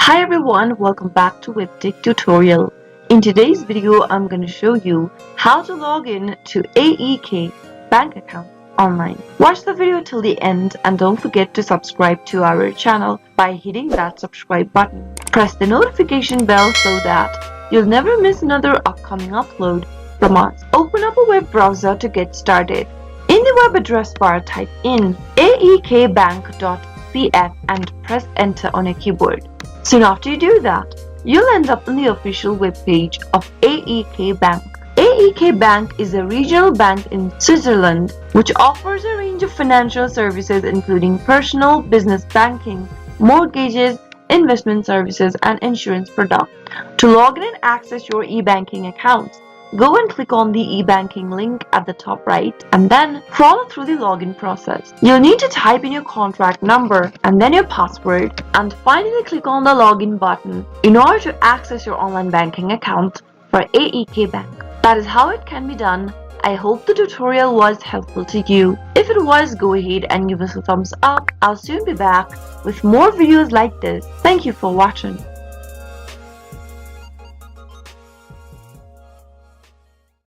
Hi everyone, welcome back to Webtech Tutorial. In today's video, I'm going to show you how to log in to AEK Bank account online. Watch the video till the end and don't forget to subscribe to our channel by hitting that subscribe button. Press the notification bell so that you'll never miss another upcoming upload from us. Open up a web browser to get started. In the web address bar, type in aekbank.cf and press enter on your keyboard. Soon after you do that, you'll end up on the official webpage of AEK Bank. AEK Bank is a regional bank in Switzerland which offers a range of financial services including personal, business banking, mortgages, investment services, and insurance products. To log in and access your e-banking accounts, go and click on the e-banking link at the top right and then follow through the login process. You'll need to type in your contract number and then your password and finally click on the login button in order to access your online banking account for AEK Bank. That is how it can be done. I hope the tutorial was helpful to you. If it was, go ahead and give us a thumbs up. I'll soon be back with more videos like this. Thank you for watching.